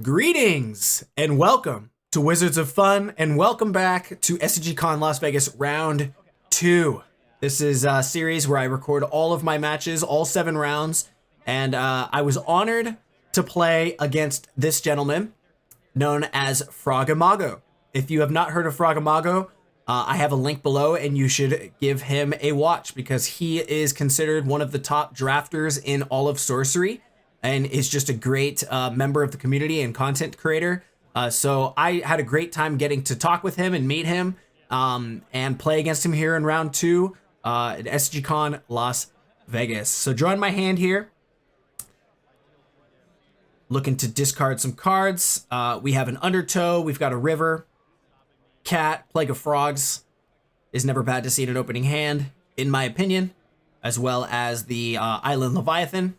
Greetings and welcome to Wizards of Fun, and welcome back to SCG Con Las Vegas Round 2. This is a series where I record all of my matches, all 7 rounds, and I was honored to play against this gentleman known as Frogamago. If you have not heard of Frogamago, I have a link below and you should give him a watch because he is considered one of the top drafters in all of Sorcery and is just a great member of the community and content creator. So I had a great time getting to talk with him and meet him and play against him here in round 2 at SCG Con Las Vegas. So drawing my hand here, looking to discard some cards. We have an Undertow, we've got a River, Cat, Plague of Frogs is never bad to see in an opening hand, in my opinion, as well as the Island Leviathan.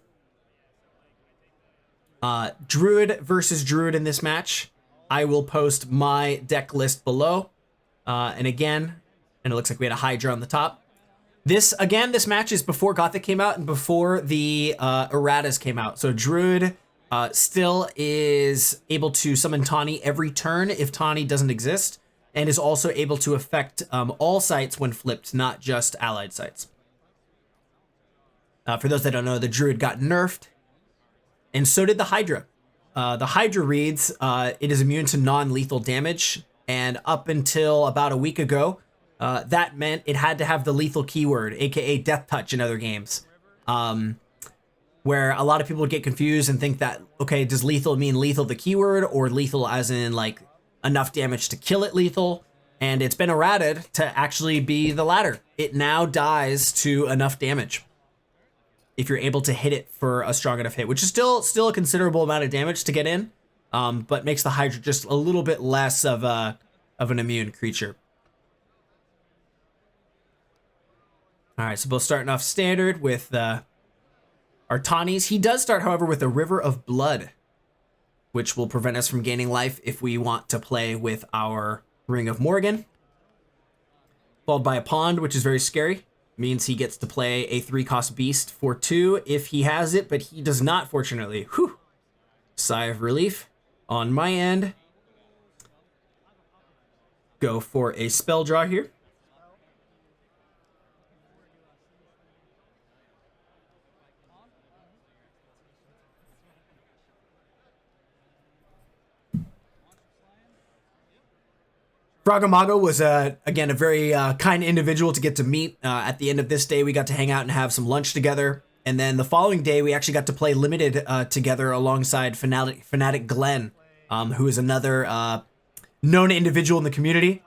Druid versus Druid in this match. I will post my deck list below. And it looks like we had a Hydra on the top. This match is before Gothic came out and before the erratas came out. So Druid still is able to summon Tawny every turn if Tawny doesn't exist, and is also able to affect all sites when flipped, not just allied sites. For those that don't know, the Druid got nerfed, and so did the Hydra. The Hydra reads, it is immune to non-lethal damage, and up until about a week ago, that meant it had to have the lethal keyword, aka Death Touch in other games. Where a lot of people would get confused and think that, okay, does lethal mean lethal the keyword, or lethal as in like enough damage to kill it lethal? And it's been errated to actually be the latter. It now dies to enough damage if you're able to hit it for a strong enough hit, which is still a considerable amount of damage to get in, but makes the Hydra just a little bit less of an immune creature. All right, so both starting off standard with our Tawnies. He does start, however, with a River of Blood, which will prevent us from gaining life if we want to play with our Ring of Morgan. Followed by a Pond, which is very scary. Means he gets to play a 3-cost beast for 2 if he has it, but he does not, fortunately. Whew. Sigh of relief on my end. Go for a spell draw here. Frogamago was, again, a very kind individual to get to meet. At the end of this day, we got to hang out and have some lunch together. And then the following day, we actually got to play Limited together alongside Fanatic Glenn, who is another known individual in the community.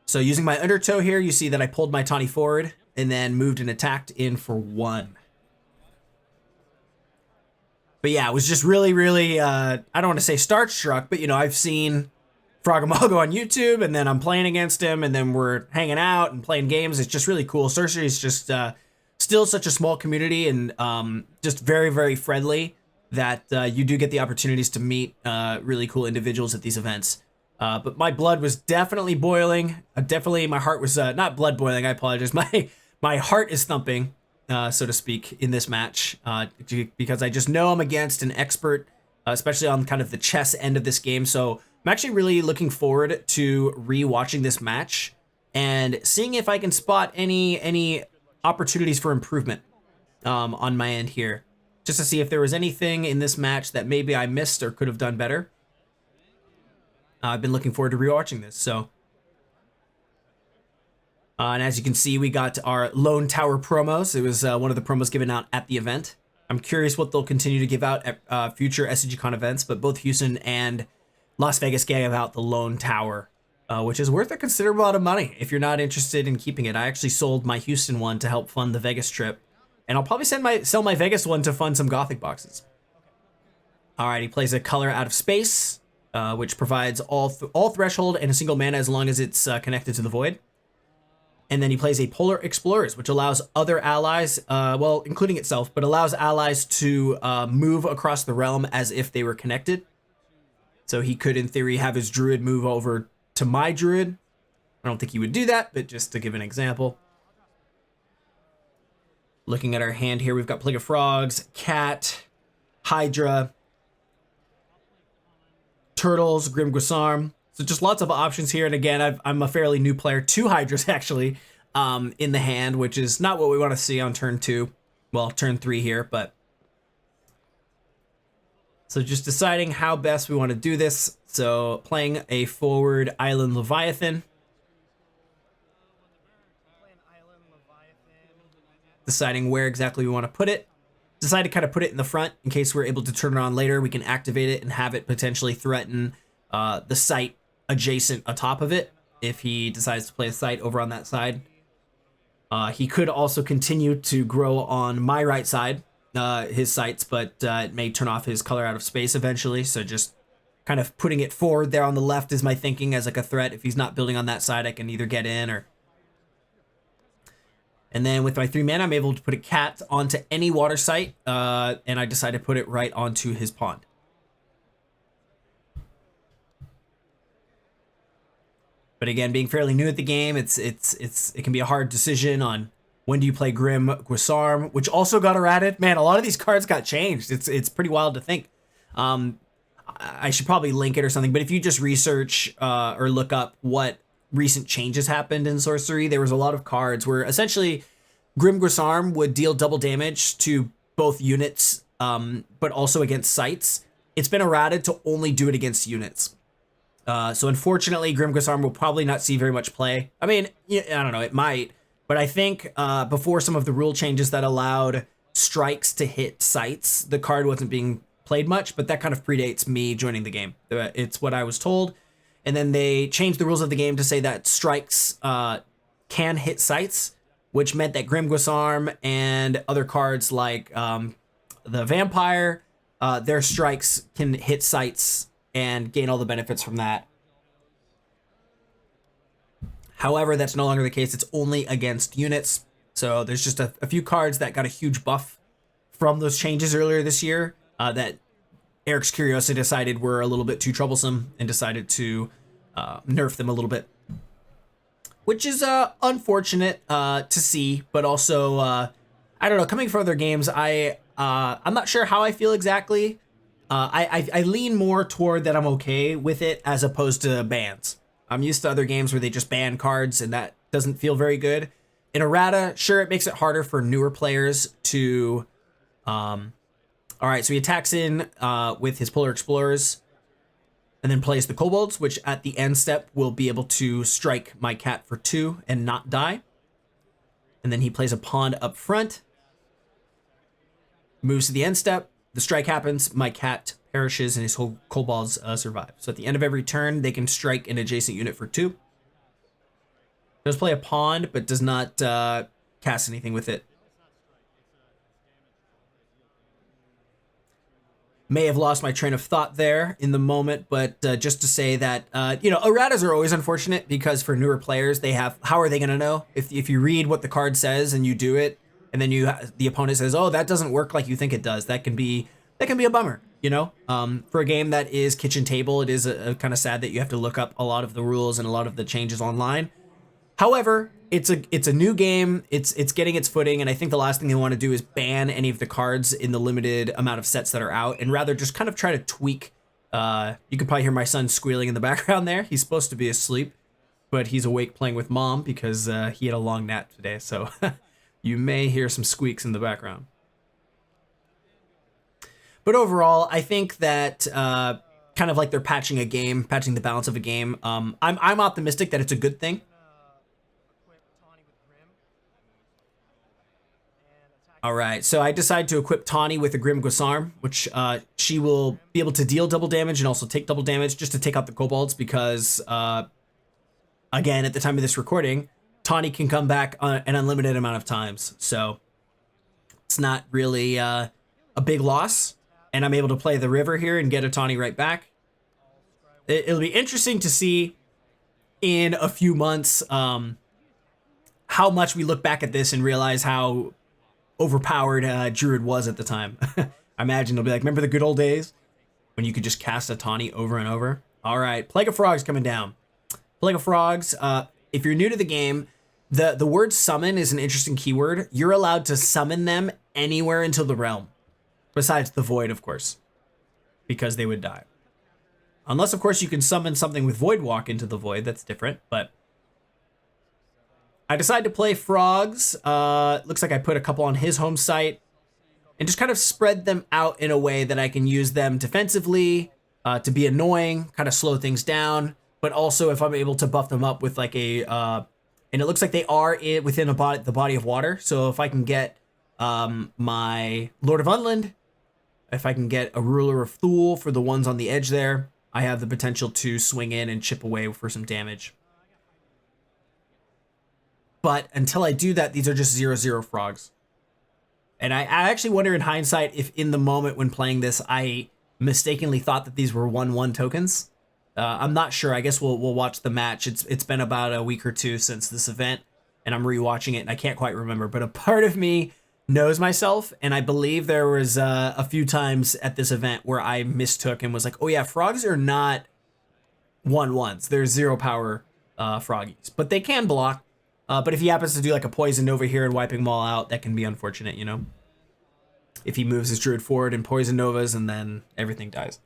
So using my Undertow here, you see that I pulled my Tawny forward and then moved and attacked in for 1. But yeah, it was just really, I don't want to say starstruck, but, you know, I've seen Frogamago on YouTube, and then I'm playing against him, and then we're hanging out and playing games. It's just really cool. Sorcery is just still such a small community, and just very, very friendly that you do get the opportunities to meet really cool individuals at these events. But my blood was definitely boiling. My heart was not blood boiling. I apologize. My heart is thumping, so to speak, in this match, because I just know I'm against an expert, especially on kind of the chess end of this game. So I'm actually really looking forward to re-watching this match and seeing if I can spot any opportunities for improvement on my end here, just to see if there was anything in this match that maybe I missed or could have done better. I've been looking forward to re-watching this, so. And as you can see, we got our Lone Tower promos. It was one of the promos given out at the event. I'm curious what they'll continue to give out at future SCGCon events, but both Houston and Las Vegas gave out the Lone Tower, which is worth a considerable amount of money if you're not interested in keeping it. I actually sold my Houston one to help fund the Vegas trip, and I'll probably sell my Vegas one to fund some Gothic boxes. All right, he plays a Color Out of Space, which provides all threshold and a single mana as long as it's connected to the Void. And then he plays a Polar Explorers, which allows other allies, well, including itself, but allows allies to move across the realm as if they were connected. So he could, in theory, have his Druid move over to my Druid. I don't think he would do that, but just to give an example. Looking at our hand here, we've got Plague of Frogs, Cat, Hydra, Turtles, Grim Guisarm. So just lots of options here. And again, I'm a fairly new player to Hydras actually in the hand, which is not what we want to see on turn 2. Well, turn 3 here, but so just deciding how best we want to do this. So playing a forward Island Leviathan. Deciding where exactly we want to put it. Decide to kind of put it in the front in case we're able to turn it on later. We can activate it and have it potentially threaten the site adjacent atop of it if he decides to play a site over on that side. He could also continue to grow on my right side, his sites, but it may turn off his color out of space eventually. So just kind of putting it forward there on the left is my thinking as like a threat. If he's not building on that side, I can either get in or... And then with my 3 mana, I'm able to put a cat onto any water site, and I decided to put it right onto his pond. But again, being fairly new at the game, it can be a hard decision on when do you play Grim Guisarm, which also got errated. Man, a lot of these cards got changed. It's pretty wild to think. I should probably link it or something, but if you just research or look up what recent changes happened in Sorcery, there was a lot of cards where essentially Grim Guisarm would deal double damage to both units, but also against sites. It's been errated to only do it against units. So unfortunately, Grim Guisarm will probably not see very much play. I mean, I don't know, it might, but I think before some of the rule changes that allowed strikes to hit sites, the card wasn't being played much, but that kind of predates me joining the game. It's what I was told. And then they changed the rules of the game to say that strikes can hit sites, which meant that Grim Guisarm and other cards like the Vampire, their strikes can hit sites and gain all the benefits from that. However, that's no longer the case. It's only against units. So there's just a few cards that got a huge buff from those changes earlier this year that Eric's Curiosity decided were a little bit too troublesome and decided to nerf them a little bit, which is unfortunate to see, but also I don't know. Coming from other games, I'm not sure how I feel exactly. I lean more toward that I'm okay with it as opposed to bans. I'm used to other games where they just ban cards, and that doesn't feel very good. In errata, sure, it makes it harder for newer players to. All right, so he attacks in with his Polar Explorers and then plays the Kobolds, which at the end step will be able to strike my cat for 2 and not die. And then he plays a pond up front, moves to the end step, the strike happens, my cat perishes, and his whole Kobolds survive. So at the end of every turn, they can strike an adjacent unit for 2. Does play a pond, but does not cast anything with it. May have lost my train of thought there in the moment, but just to say that, erratas are always unfortunate because for newer players, how are they going to know? If you read what the card says and you do it, and then the opponent says, oh, that doesn't work like you think it does, that can be a bummer, For a game that is kitchen table, it is a kind of sad that you have to look up a lot of the rules and a lot of the changes online. However, it's a new game. It's getting its footing, and I think the last thing they want to do is ban any of the cards in the limited amount of sets that are out, and rather just kind of try to tweak. You can probably hear my son squealing in the background there. He's supposed to be asleep, but he's awake playing with mom because he had a long nap today. So you may hear some squeaks in the background. But overall, I think that kind of like they're patching the balance of a game. I'm optimistic that it's a good thing. All right, so I decide to equip Tawny with a Grim Guisarm, which she will be able to deal double damage and also take double damage just to take out the Kobolds because, again, at the time of this recording, Tawny can come back an unlimited amount of times. So it's not really a big loss, and I'm able to play the river here and get a Tawny right back. It'll be interesting to see in a few months how much we look back at this and realize how overpowered Druid was at the time. I imagine they'll be like, remember the good old days when you could just cast a Tawny over and over? All right, Plague of Frogs coming down. Plague of Frogs, if you're new to the game, the word summon is an interesting keyword. You're allowed to summon them anywhere into the realm. Besides the Void, of course, because they would die. Unless, of course, you can summon something with Void Walk into the Void. That's different, but I decided to play Frogs. Looks like I put a couple on his home site and just kind of spread them out in a way that I can use them defensively, to be annoying, kind of slow things down, but also if I'm able to buff them up with like a, and it looks like they are within the body of water. So if I can get my Lord of Unland, if I can get a Ruler of Thule for the ones on the edge there, I have the potential to swing in and chip away for some damage. But until I do that, these are just 0/0 frogs. And I actually wonder in hindsight if in the moment when playing this, I mistakenly thought that these were 1/1 tokens. I'm not sure. I guess we'll watch the match. It's been about a week or two since this event, and I'm rewatching it, and I can't quite remember. But a part of me knows myself, and I believe there was a few times at this event where I mistook and was like, oh yeah, frogs are not 1/1s. They're 0 power froggies, but they can block. But if he happens to do like a poison over here and wiping them all out, that can be unfortunate, you know? If he moves his druid forward and poison novas and then everything dies.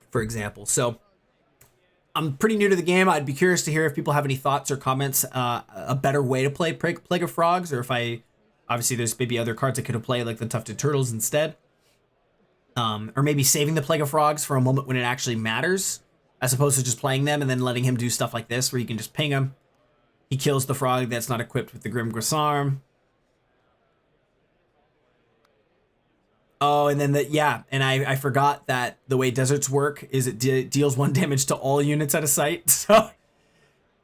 For example. So I'm pretty new to the game. I'd be curious to hear if people have any thoughts or comments, a better way to play Plague of Frogs, or if obviously there's maybe other cards I could have played like the Tufted Turtles instead. Or maybe saving the Plague of Frogs for a moment when it actually matters, as opposed to just playing them and then letting him do stuff like this, where you can just ping him. He kills the frog that's not equipped with the Grim Grisarm. Oh, and then I forgot that the way deserts work is it deals 1 damage to all units at a site. So,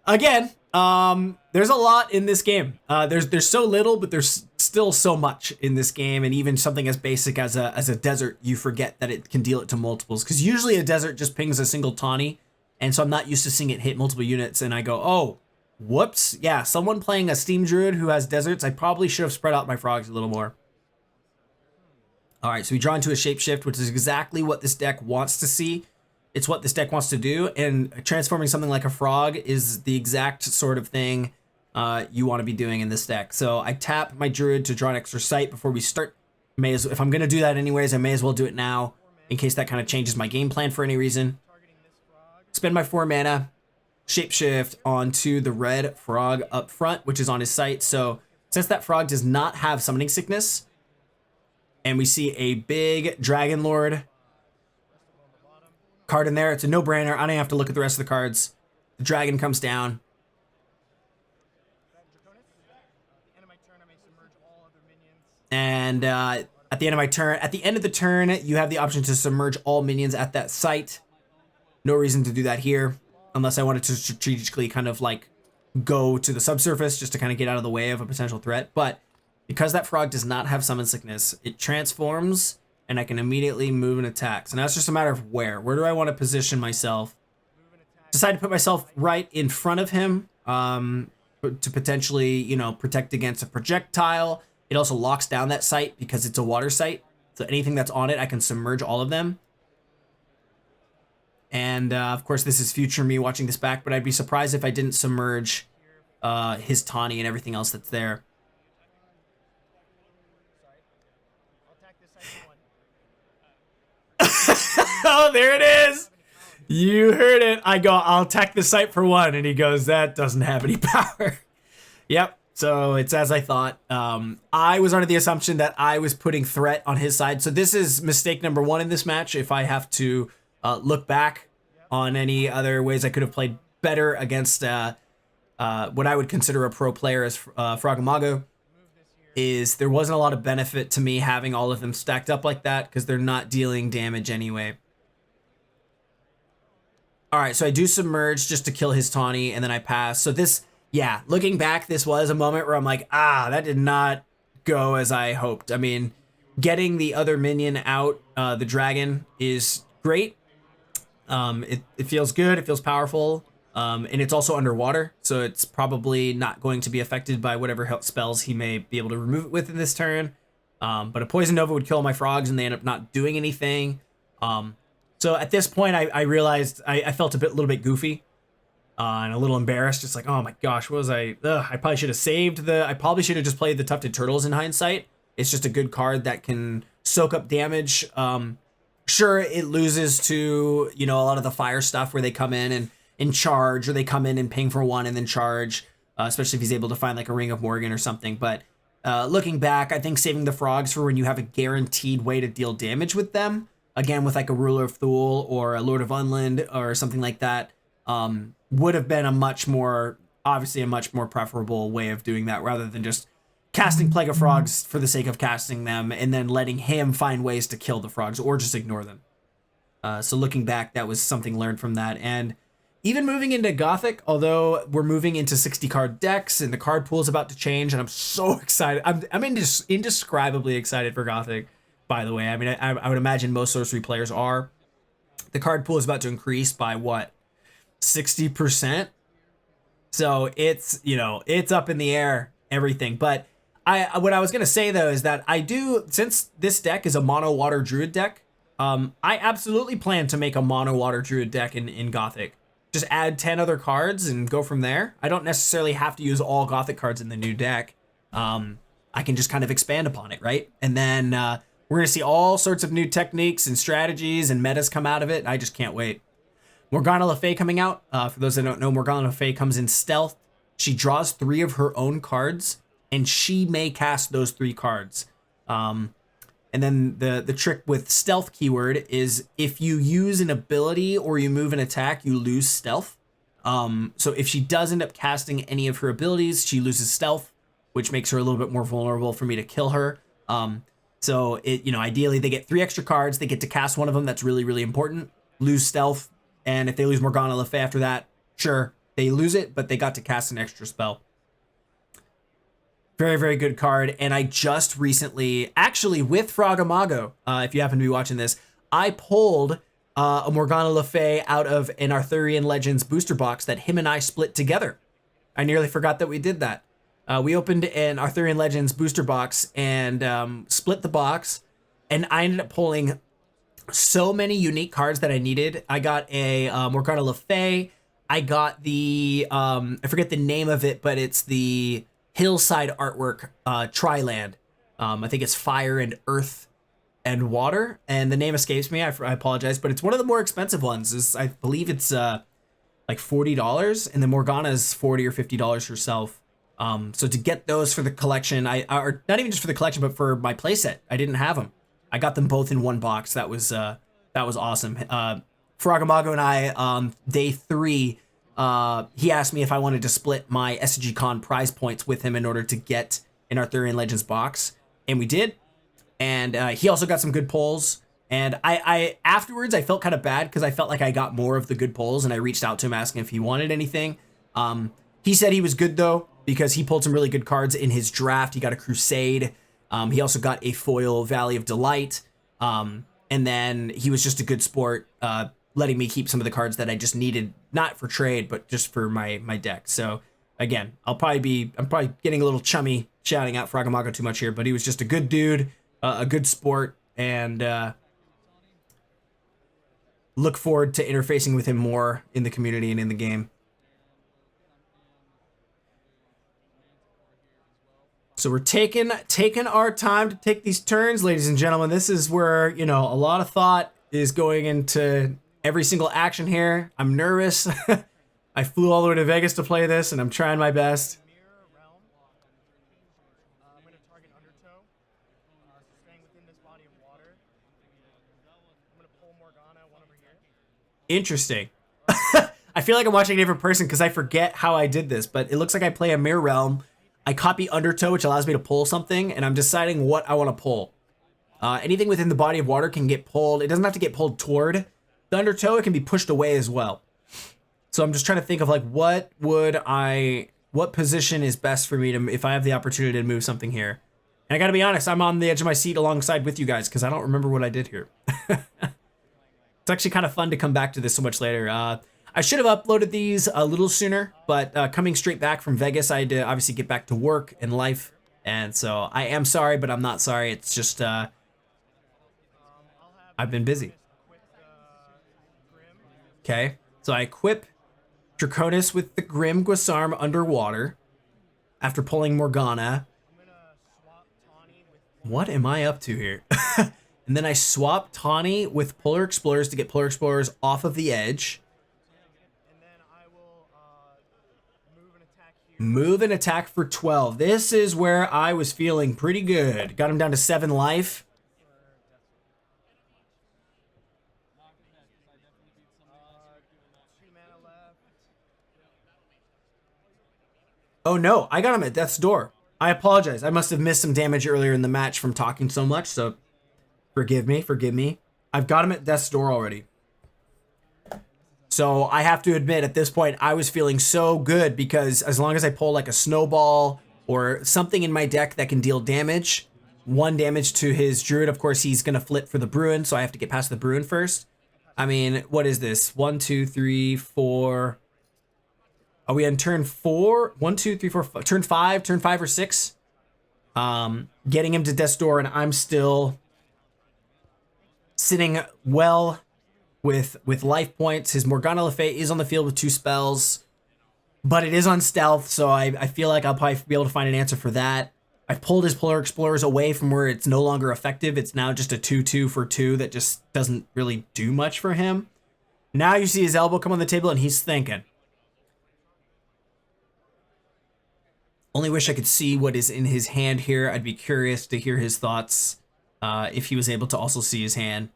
again, there's a lot in this game. There's so little, but there's still so much in this game, and even something as basic as a desert, you forget that it can deal it to multiples, because usually a desert just pings a single tawny, and so I'm not used to seeing it hit multiple units, and I go, oh, whoops, yeah, someone playing a Steam Druid who has deserts, I probably should have spread out my frogs a little more. All right, so we draw into a Shapeshift, which is exactly what this deck wants to see. It's what this deck wants to do, and transforming something like a frog is the exact sort of thing you want to be doing in this deck. So I tap my Druid to draw an extra site before we start. If I'm going to do that anyways, I may as well do it now, in case that kind of changes my game plan for any reason. Spend my 4 mana, Shapeshift onto the red frog up front, which is on his site. So since that frog does not have Summoning Sickness, and we see a big Dragon Lord card in there, it's a no-brainer. I don't have to look at the rest of the cards. The dragon comes down. And at the end of the turn, you have the option to submerge all minions at that site. No reason to do that here, unless I wanted to strategically kind of like go to the subsurface just to kind of get out of the way of a potential threat. But because that frog does not have Summon Sickness, it transforms, and I can immediately move and attack. So now it's just a matter of where. Where do I want to position myself? Decide to put myself right in front of him to potentially, you know, protect against a projectile. It also locks down that site because it's a water site. So anything that's on it, I can submerge all of them. And of course, this is future me watching this back, but I'd be surprised if I didn't submerge his Tawny and everything else that's there. Oh, there it is. You heard it. I go, I'll attack the site for 1. And he goes, that doesn't have any power. Yep. So it's as I thought. I was under the assumption that I was putting threat on his side. So this is mistake number 1 in this match. If I have to look back on any other ways I could have played better against what I would consider a pro player as Frogamago, is there wasn't a lot of benefit to me having all of them stacked up like that because they're not dealing damage anyway. All right, so I do submerge just to kill his Tawny, and then I pass. So this, yeah, looking back, this was a moment where I'm like, that did not go as I hoped. I mean, getting the other minion out, the dragon, is great. It feels good, it feels powerful, and it's also underwater, so it's probably not going to be affected by whatever spells he may be able to remove it with in this turn. But a Poison Nova would kill my frogs, and they end up not doing anything. So at this point, I realized I felt a little bit goofy and a little embarrassed. Just like, oh my gosh, what was I? I probably should have saved I probably should have just played the Tufted Turtles in hindsight. It's just a good card that can soak up damage. Sure, it loses to, you know, a lot of the fire stuff where they come in and charge, or they come in and ping for 1 and then charge, especially if he's able to find like a Ring of Morgan or something. But looking back, I think saving the frogs for when you have a guaranteed way to deal damage with them, again with like a Ruler of Thule or a Lord of Unland or something like that, would have been obviously a much more preferable way of doing that, rather than just casting Plague of Frogs for the sake of casting them and then letting him find ways to kill the frogs or just ignore them. So looking back, that was something learned from that. And even moving into Gothic, although we're moving into 60 card decks and the card pool is about to change, and I'm so excited. I'm indescribably excited for Gothic, by the way. I mean, I would imagine most Sorcery players are. The card pool is about to increase by what, 60%? So it's, you know, it's up in the air, everything. But what I was going to say, though, is that since this deck is a mono water druid deck, I absolutely plan to make a mono water druid deck in Gothic. Just add 10 other cards and go from there. I don't necessarily have to use all Gothic cards in the new deck. I can just kind of expand upon it, right? And then we're going to see all sorts of new techniques and strategies and metas come out of it. I just can't wait. Morgana Le Fay coming out. For those that don't know, Morgana Le Fay comes in stealth. She draws 3 of her own cards, and she may cast those 3 cards. And then the trick with stealth keyword is if you use an ability or you move an attack, you lose stealth. So if she does end up casting any of her abilities, she loses stealth, which makes her a little bit more vulnerable for me to kill her. So it, you know, ideally they get 3 extra cards. They get to cast one of them. That's really, really important. Lose stealth. And if they lose Morgana Le Fay after that, sure, they lose it, but they got to cast an extra spell. Very, very good card. And I just recently, actually with Frogamago, if you happen to be watching this, I pulled a Morgana Le Fay out of an Arthurian Legends booster box that him and I split together. I nearly forgot that we did that. We opened an Arthurian Legends booster box and split the box, and I ended up pulling so many unique cards that I needed. I got a Morgana Le Fay. I got the, I forget the name of it, but it's the hillside artwork, Triland. I think it's fire and earth and water, and the name escapes me. I apologize, but it's one of the more expensive ones. I believe it's like $40, and the Morgana is $40 or $50 herself. So to get those for the collection, or not even just for the collection, but for my playset, I didn't have them. I got them both in one box. That was awesome. Frogamago and I, day 3, he asked me if I wanted to split my SCG Con prize points with him in order to get an Arthurian Legends box, and we did. And he also got some good pulls. And I afterwards, I felt kind of bad because I felt like I got more of the good pulls, and I reached out to him asking if he wanted anything. He said he was good, though, because he pulled some really good cards in his draft. He got a Crusade. He also got a foil Valley of Delight. And then he was just a good sport, letting me keep some of the cards that I just needed, not for trade, but just for my deck. So again, I'm probably getting a little chummy shouting out Frogamago too much here, but he was just a good dude, a good sport, and look forward to interfacing with him more in the community and in the game. So we're taking our time to take these turns, ladies and gentlemen. This is where, you know, a lot of thought is going into every single action here. I'm nervous. I flew all the way to Vegas to play this, and I'm trying my best. I'm going to target Undertow, staying within this body of water. I'm going to pull Morgana, one over here. Interesting. I feel like I'm watching a different person because I forget how I did this, but it looks like I play a Mirror Realm. I copy Undertow, which allows me to pull something, and I'm deciding what I want to pull. Anything within the body of water can get pulled. It doesn't have to get pulled toward the Undertow. It can be pushed away as well. So I'm just trying to think of like what position is best for me to, if I have the opportunity to move something here. And I gotta be honest, I'm on the edge of my seat alongside with you guys because I don't remember what I did here. It's actually kind of fun to come back to this so much later. I should have uploaded these a little sooner, but coming straight back from Vegas, I had to obviously get back to work and life. And so I am sorry, but I'm not sorry. It's just, I've been busy. Okay, so I equip Draconis with the Grim Guisarme underwater after pulling Morgana. What am I up to here? And then I swap Tawny with Polar Explorers to get Polar Explorers off of the edge. And then I will move and attack here. Move and attack for 12. This is where I was feeling pretty good. Got him down to 7 life. Oh no, I got him at death's door. I apologize. I must have missed some damage earlier in the match from talking so much, so forgive me, forgive me. I've got him at death's door already. So I have to admit, at this point, I was feeling so good because as long as I pull like a snowball or something in my deck that can deal damage, 1 damage to his druid, of course, he's going to flip for the Bruin, so I have to get past the Bruin first. I mean, what is this? 1, 2, 3, 4... Are we on turn 4? 1, 2, 3, 4, 5. Turn 5 or 6. Getting him to death's door, and I'm still sitting well with life points. His Morgana Le Fay is on the field with 2 spells, but it is on stealth, so I feel like I'll probably be able to find an answer for that. I've pulled his Polar Explorers away from where it's no longer effective. It's now just a 2/2 for 2 that just doesn't really do much for him. Now you see his elbow come on the table, and he's thinking. Only wish I could see what is in his hand here. I'd be curious to hear his thoughts if he was able to also see his hand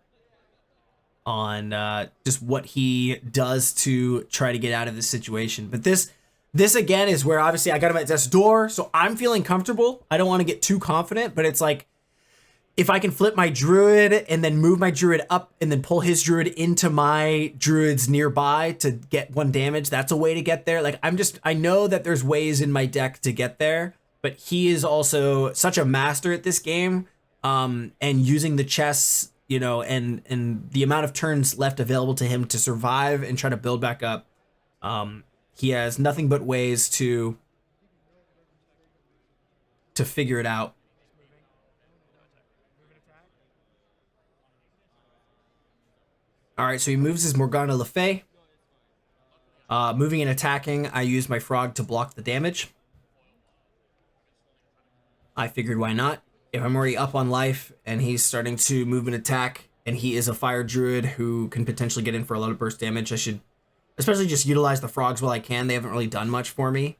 on just what he does to try to get out of this situation. But this again is where obviously I got him at death's door, so I'm feeling comfortable. I don't want to get too confident, but it's like if I can flip my druid and then move my druid up and then pull his druid into my druids nearby to get 1 damage, that's a way to get there. Like I know that there's ways in my deck to get there, but he is also such a master at this game, and using the chess, you know, and the amount of turns left available to him to survive and try to build back up. He has nothing but ways to figure it out. All right, so he moves his Morgana Le Fay. Moving and attacking, I use my frog to block the damage. I figured why not? If I'm already up on life and he's starting to move and attack, and he is a fire druid who can potentially get in for a lot of burst damage, I should especially just utilize the frogs while I can. They haven't really done much for me.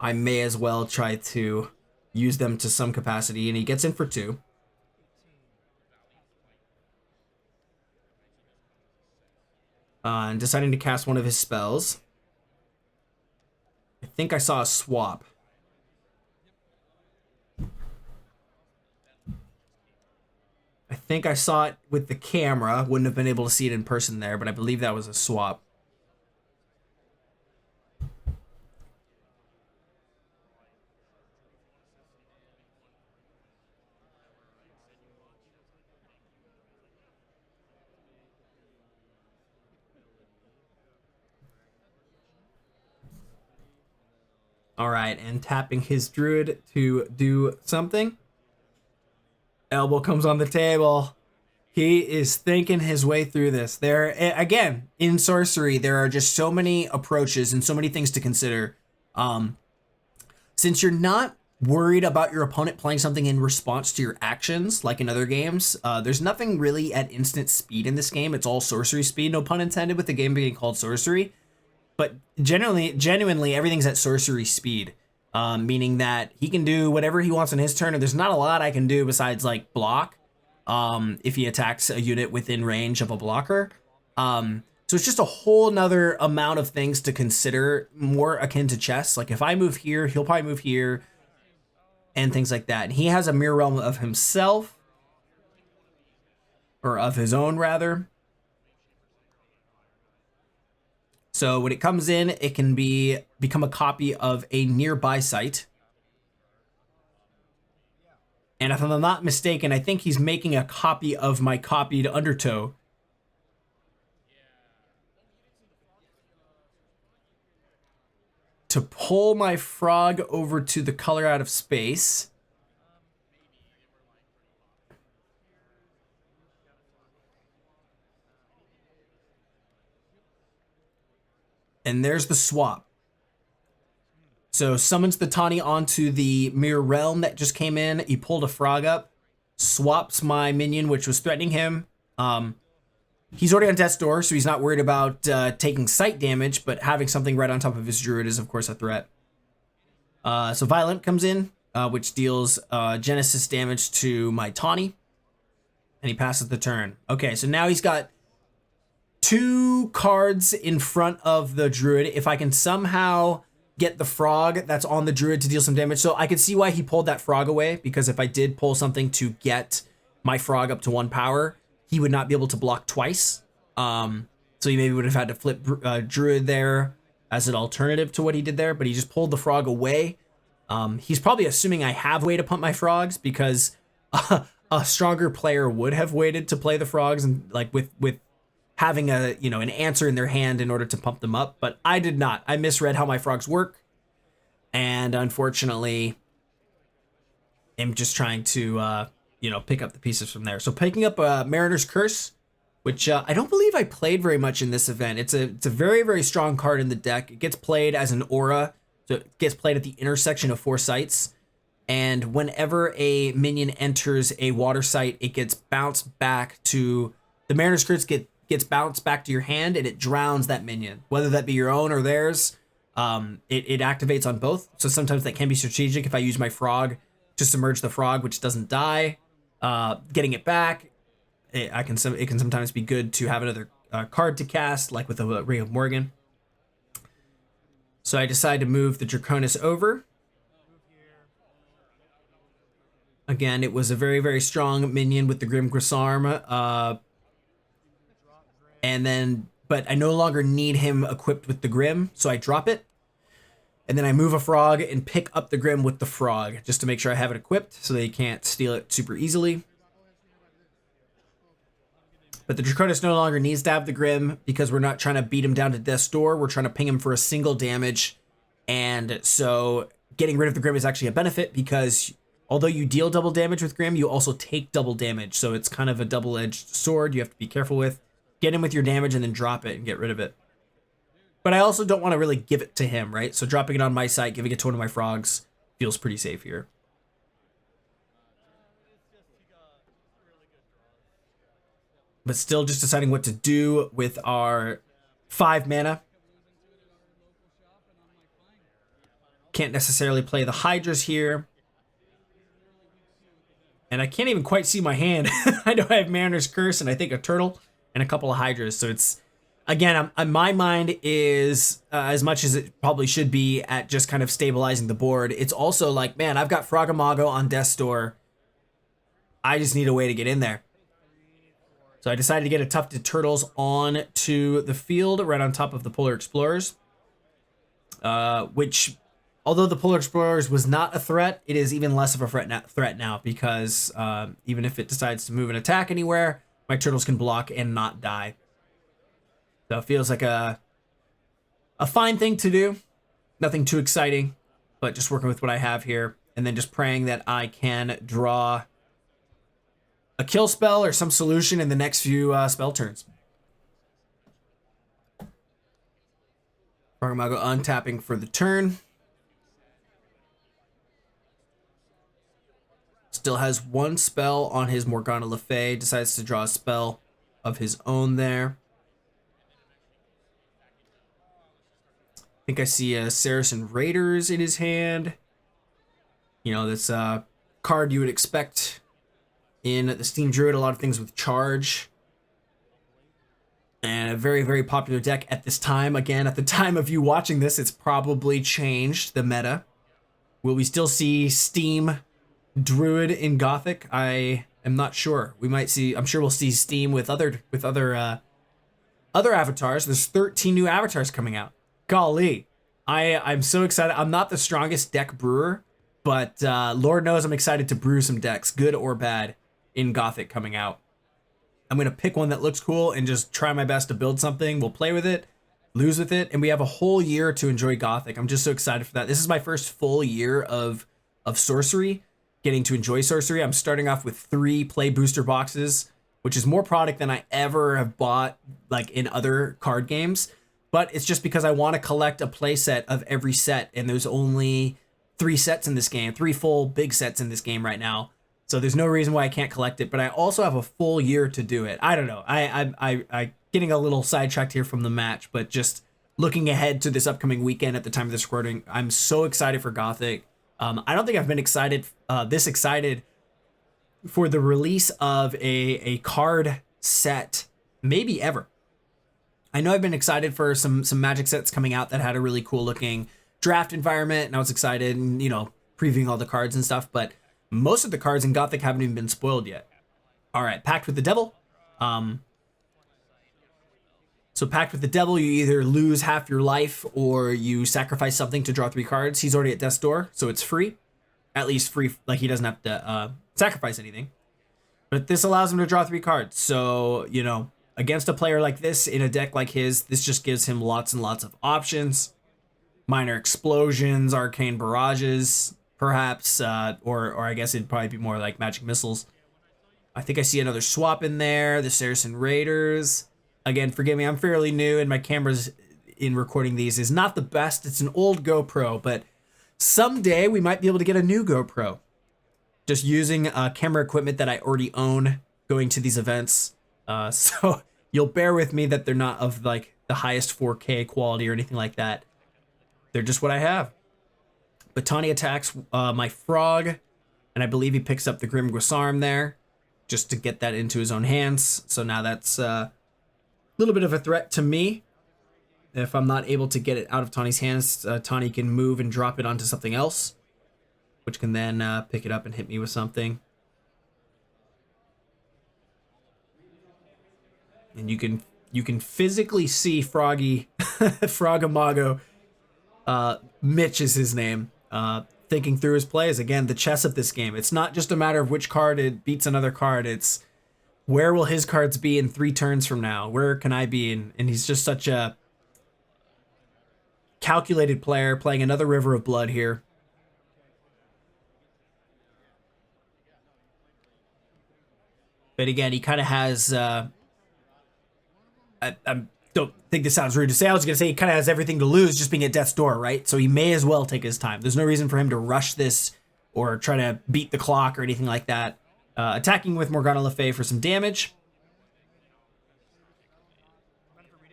I may as well try to use them to some capacity, and he gets in for 2. And deciding to cast one of his spells. I think I saw a swap. I think I saw it with the camera. Wouldn't have been able to see it in person there, but I believe that was a swap. All right, and tapping his druid to do something. Elbow comes on the table. He is thinking his way through this. There, again, in Sorcery, there are just so many approaches and so many things to consider. Since you're not worried about your opponent playing something in response to your actions, like in other games, there's nothing really at instant speed in this game. It's all sorcery speed, no pun intended, with the game being called Sorcery. But genuinely, everything's at sorcery speed, meaning that he can do whatever he wants on his turn, and there's not a lot I can do besides like block if he attacks a unit within range of a blocker. So it's just a whole nother amount of things to consider, more akin to chess. Like if I move here, he'll probably move here, and things like that. And he has a mirror realm of himself, or of his own rather. So when it comes in, it can become a copy of a nearby site. And if I'm not mistaken, I think he's making a copy of my copied Undertow. To pull my frog over to the color out of space. And there's the swap. So summons the Tawny onto the mirror realm that just came in. He pulled a frog up. swaps my minion, which was threatening him. He's already on death's door, so he's not worried about taking sight damage, but having something right on top of his druid is, of course, a threat. So Violent comes in, which deals Genesis damage to my Tawny, and he passes the turn. Okay, so now he's got 2 cards in front of the druid. If I can somehow get the frog that's on the druid to deal some damage. So I could see why he pulled that frog away, because if I did pull something to get my frog up to 1 power, he would not be able to block twice. So he maybe would have had to flip druid there as an alternative to what he did there, but he just pulled the frog away. He's probably assuming I have way to pump my frogs, because a stronger player would have waited to play the frogs and like with having a, you know, an answer in their hand in order to pump them up, but I did not. I misread how my frogs work, and unfortunately am just trying to you know, pick up the pieces from there. So picking up Mariner's Curse, which I don't believe I played very much in this event. It's a very, very strong card in the deck. It gets played as an aura, so it gets played at the intersection of 4 sites, and whenever a minion enters a water site, it gets bounced back to the Mariner's Curse. Gets bounced back to your hand, and it drowns that minion, whether that be your own or theirs. It activates on both, so sometimes that can be strategic. If I use my frog to submerge the frog, which doesn't die, getting it back, it can sometimes be good to have another card to cast, like with a Ring of Morgan. So I decide to move the Draconis over. Again, it was a very, very strong minion with the Grim Grisarm. And then, but I no longer need him equipped with the Grim, so I drop it. And then I move a frog and pick up the Grim with the frog, just to make sure I have it equipped so they can't steal it super easily. But the Draconis no longer needs to have the Grim, because we're not trying to beat him down to death's door. We're trying to ping him for a single damage. And so getting rid of the Grim is actually a benefit, because although you deal double damage with Grim, you also take double damage. So it's kind of a double-edged sword you have to be careful with. Get in with your damage and then drop it and get rid of it. But I also don't want to really give it to him, right? So dropping it on my site, giving it to one of my frogs feels pretty safe here. But still just deciding what to do with our 5 mana. Can't necessarily play the Hydras here. And I can't even quite see my hand. I know I have Mariner's Curse and I think a turtle and a couple of Hydras. So it's, again, my mind is as much as it probably should be at just kind of stabilizing the board. It's also like, man, I've got Frogamago on death's door. I just need a way to get in there. So I decided to get a Tufted Turtles on to the field right on top of the Polar Explorers. Which, although the Polar Explorers was not a threat, it is even less of a threat now, because even if it decides to move and attack anywhere, my turtles can block and not die. So it feels like a fine thing to do. Nothing too exciting, but just working with what I have here, and then just praying that I can draw a kill spell or some solution in the next few spell turns. Frogamago untapping for the turn. Still has 1 spell on his Morgana Le Fay. Decides to draw a spell of his own there. I think I see a Saracen Raiders in his hand. You know, this card you would expect in the Steam Druid. A lot of things with charge. And a very, very popular deck at this time. Again, at the time of you watching this, it's probably changed the meta. Will we still see Steam Druid in Gothic? I am not sure. We might see. I'm sure we'll see Steam with other avatars. There's 13 new avatars coming out. Golly, I'm so excited. I'm not the strongest deck brewer, but Lord knows I'm excited to brew some decks, good or bad, in Gothic coming out. I'm gonna pick one that looks cool and just try my best to build something. We'll play with it, lose with it, and we have a whole year to enjoy Gothic. I'm just so excited for that. This is my first full year of Sorcery. Getting to enjoy Sorcery. I'm starting off with 3 play booster boxes, which is more product than I ever have bought like in other card games. But it's just because I want to collect a play set of every set, and there's only 3 sets in this game, 3 full big sets in this game right now. So there's no reason why I can't collect it, but I also have a full year to do it. I don't know. I getting a little sidetracked here from the match, but just looking ahead to this upcoming weekend at the time of this recording, I'm so excited for Gothic. I don't think I've been this excited for the release of a card set maybe ever. I know I've been excited for some Magic sets coming out that had a really cool looking draft environment, and I was excited and, you know, previewing all the cards and stuff, but most of the cards in Gothic haven't even been spoiled yet. All right, Pact with the Devil. So Pact with the Devil, you either lose half your life or you sacrifice something to draw 3 cards. He's already at death's door, so it's free. At least free, like he doesn't have to sacrifice anything. But this allows him to draw 3 cards. So, you know, against a player like this in a deck like his, this just gives him lots and lots of options. Minor Explosions, Arcane Barrages, perhaps, or I guess it'd probably be more like Magic Missiles. I think I see another swap in there, the Saracen Raiders. Again, forgive me, I'm fairly new and my camera's in recording these is not the best. It's an old GoPro, but someday we might be able to get a new GoPro. Just using camera equipment that I already own going to these events. So you'll bear with me that they're not of like the highest 4K quality or anything like that. They're just what I have. But Tawny attacks my Frog, and I believe he picks up the Grim Guisarm there just to get that into his own hands. So now that's a little bit of a threat to me. If I'm not able to get it out of Tawny's hands, Tawny can move and drop it onto something else, which can then pick it up and hit me with something. And you can physically see Froggy, Frogamago, Mitch is his name, thinking through his plays. Again, the chess of this game. It's not just a matter of which card it beats another card. It's where will his cards be in 3 turns from now? Where can I be? And he's just such a calculated player, playing another River of Blood here. But again, he kind of has... I don't think this sounds rude to say. I was going to say he kind of has everything to lose just being at death's door, right? So he may as well take his time. There's no reason for him to rush this or try to beat the clock or anything like that. Attacking with Morgana Le Fay for some damage.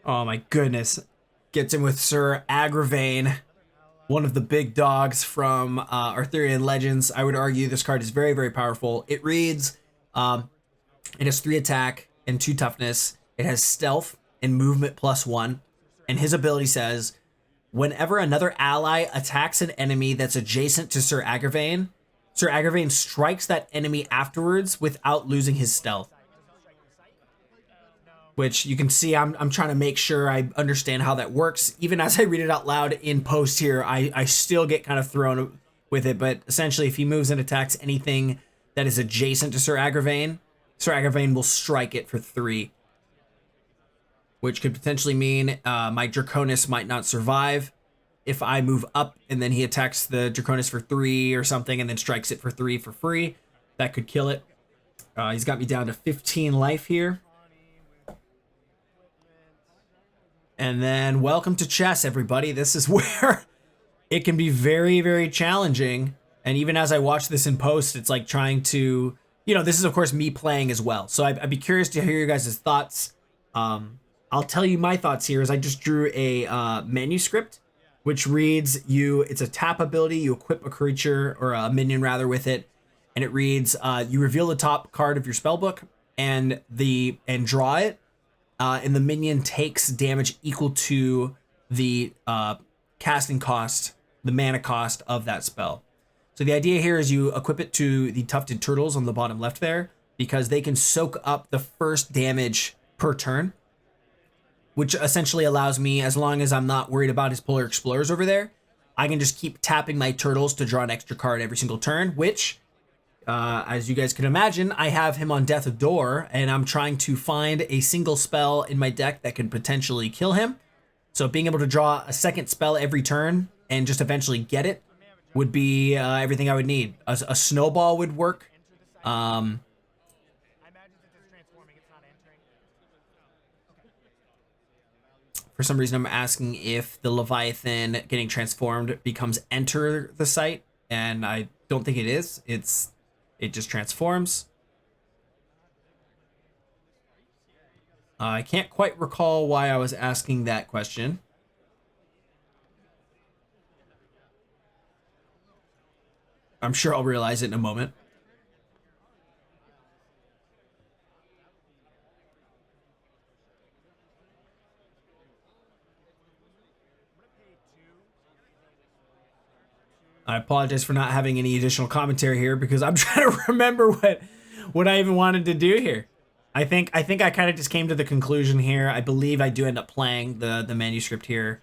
Oh my goodness. Gets in with Sir Agravain, one of the big dogs from Arthurian Legends. I would argue this card is very, very powerful. It reads, it has 3 attack and 2 toughness. It has stealth and movement +1. And his ability says, whenever another ally attacks an enemy that's adjacent to Sir Agravain strikes that enemy afterwards without losing his stealth. Which you can see I'm trying to make sure I understand how that works. Even as I read it out loud in post here, I still get kind of thrown with it. But essentially, if he moves and attacks anything that is adjacent to Sir Agravain will strike it for 3. Which could potentially mean my Draconis might not survive if I move up and then he attacks the Draconis for 3 or something and then strikes it for 3 for free. That could kill it. He's got me down to 15 life here. And then welcome to chess, everybody. This is where it can be very, very challenging. And even as I watch this in post, it's like trying to, you know, this is of course me playing as well. So I'd be curious to hear your guys' thoughts. I'll tell you my thoughts here as I just drew a manuscript, which reads it's a tap ability. You equip a creature or a minion rather with it. And it reads, you reveal the top card of your spellbook and draw it. And the minion takes damage equal to the casting cost, the mana cost of that spell. So the idea here is you equip it to the tufted turtles on the bottom left there because they can soak up the first damage per turn, which essentially allows me, as long as I'm not worried about his Polar Explorers over there, I can just keep tapping my turtles to draw an extra card every single turn, which, as you guys can imagine, I have him on Death of Door, and I'm trying to find a single spell in my deck that could potentially kill him. So being able to draw a second spell every turn and just eventually get it would be everything I would need. A snowball would work. For some reason, I'm asking if the Leviathan getting transformed becomes enter the site, and I don't think it is. It's it just transforms. I can't quite recall why I was asking that question. I'm sure I'll realize it in a moment. I apologize for not having any additional commentary here because I'm trying to remember what I even wanted to do here. I think I kind of just came to the conclusion here. I believe I do end up playing the manuscript here.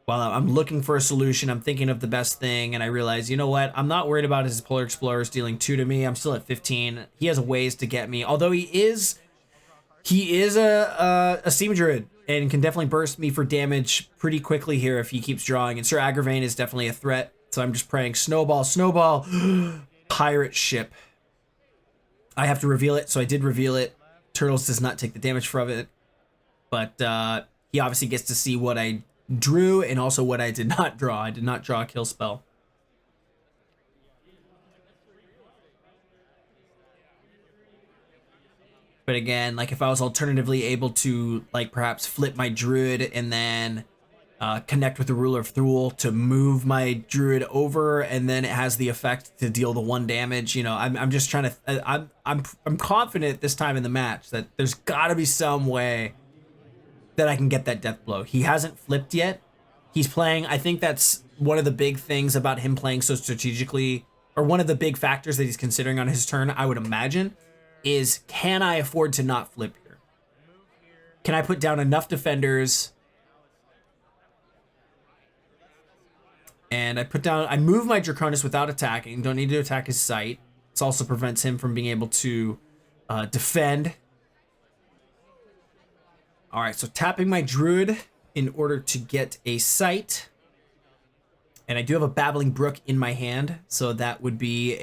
While I'm looking for a solution, I'm thinking of the best thing, and I realize, you know what? I'm not worried about his Polar Explorers dealing 2 to me. I'm still at 15. He has ways to get me. Although he is a Steam Druid and can definitely burst me for damage pretty quickly here if he keeps drawing. And Sir Agravain is definitely a threat. So I'm just praying snowball, snowball, pirate ship. I have to reveal it, so I did reveal it. Turtles does not take the damage from it, but he obviously gets to see what I drew and also what I did not draw. I did not draw a kill spell. But again, like if I was alternatively able to like perhaps flip my druid and then connect with the Ruler of Thule to move my druid over, and then it has the effect to deal the 1 damage. You know, I'm just trying to. I'm confident this time in the match that there's got to be some way that I can get that death blow. He hasn't flipped yet. He's playing. I think that's one of the big things about him playing so strategically, or one of the big factors that he's considering on his turn, I would imagine, is can I afford to not flip here? Can I put down enough defenders? And I move my Draconis without attacking. Don't need to attack his site. This also prevents him from being able to defend. All right, so tapping my Druid in order to get a site. And I do have a Babbling Brook in my hand, so that would be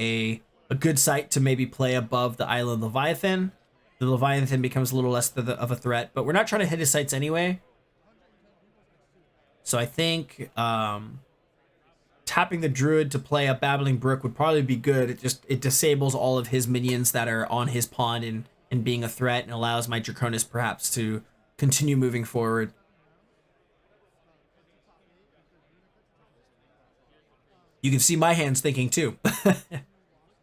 a good site to maybe play above the Island Leviathan. The Leviathan becomes a little less of a threat, but we're not trying to hit his sites anyway. So I think tapping the Druid to play a Babbling Brook would probably be good. It disables all of his minions that are on his pond and being a threat, and allows my Draconis perhaps to continue moving forward. You can see my hands thinking too.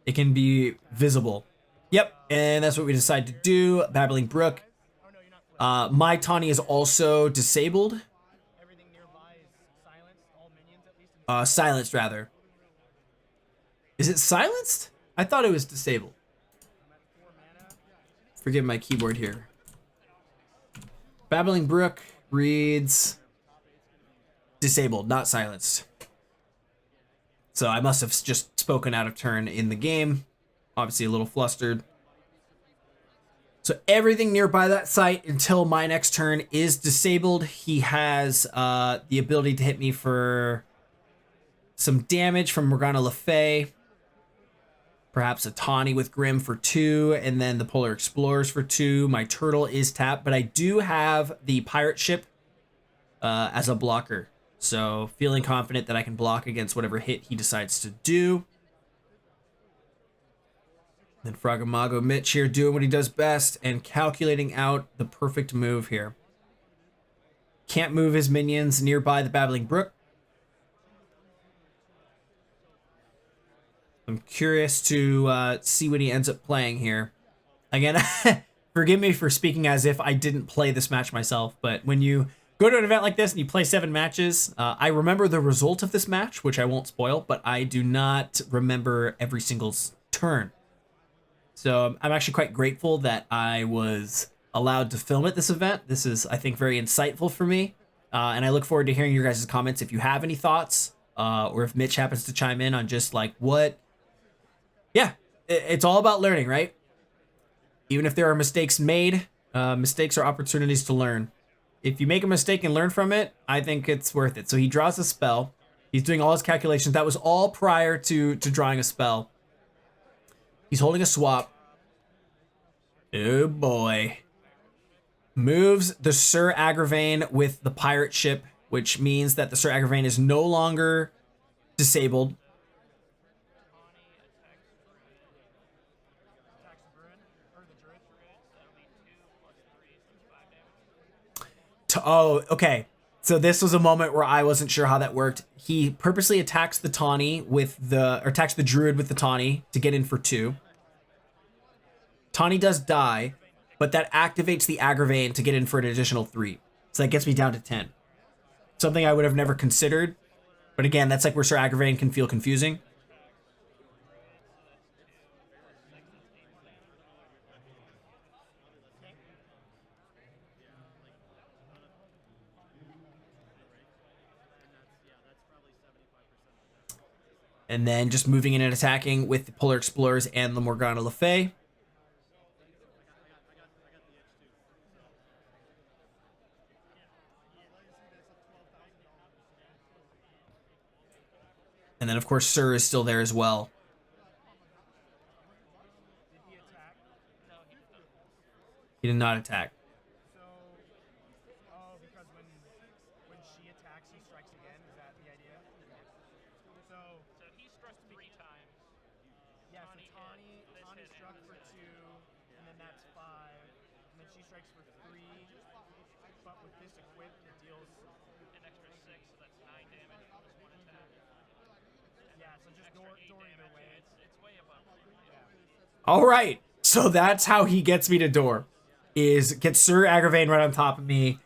It can be visible. Yep, and that's what we decide to do. Babbling Brook. My Tawny is also disabled. Silenced, rather. Is it silenced? I thought it was disabled. Forgive my keyboard here. Babbling Brook reads disabled, not silenced. So I must have just spoken out of turn in the game. Obviously a little flustered. So everything nearby that site until my next turn is disabled. He has the ability to hit me for some damage from Morgana Le Fay. Perhaps a Tawny with Grim for 2, and then the Polar Explorers for 2. My turtle is tapped, but I do have the pirate ship as a blocker. So feeling confident that I can block against whatever hit he decides to do. Then Frogamago Mitch here doing what he does best and calculating out the perfect move here. Can't move his minions nearby the Babbling Brook. I'm curious to see what he ends up playing here. Again, forgive me for speaking as if I didn't play this match myself, but when you go to an event like this and you play 7 matches, I remember the result of this match, which I won't spoil, but I do not remember every single turn. So I'm actually quite grateful that I was allowed to film at this event. This is, I think, very insightful for me. And I look forward to hearing your guys' comments if you have any thoughts, or if Mitch happens to chime in on just like what... Yeah, it's all about learning, right? Even if there are mistakes made, mistakes are opportunities to learn. If you make a mistake and learn from it, I think it's worth it. So he draws a spell. He's doing all his calculations. That was all prior to drawing a spell. He's holding a swap. Oh boy. Moves the Sir Agravain with the pirate ship, which means that the Sir Agravain is no longer disabled. Oh, okay. So this was a moment where I wasn't sure how that worked. He purposely attacks the Tawny with or attacks the Druid with the Tawny to get in for 2. Tawny does die, but that activates the Agravain to get in for an additional 3. So that gets me down to 10. Something I would have never considered. But again, that's like where Sir Agravain can feel confusing. And then just moving in and attacking with the Polar Explorers and the Morgana Le Fay. And then, of course, Sir is still there as well. He did not attack. So, oh, because when she attacks, he strikes again. Is that the idea? So he struck 3 times. yeah, so Tawny struck for 2, and then that's 5, and then she strikes for 3. But with this equipped, it deals An extra 6, so that's 9 damage from this one attack. yeah. So just door either way. It's way above. All right. So that's how he gets me to door. Is get Sir Agravain right on top of me.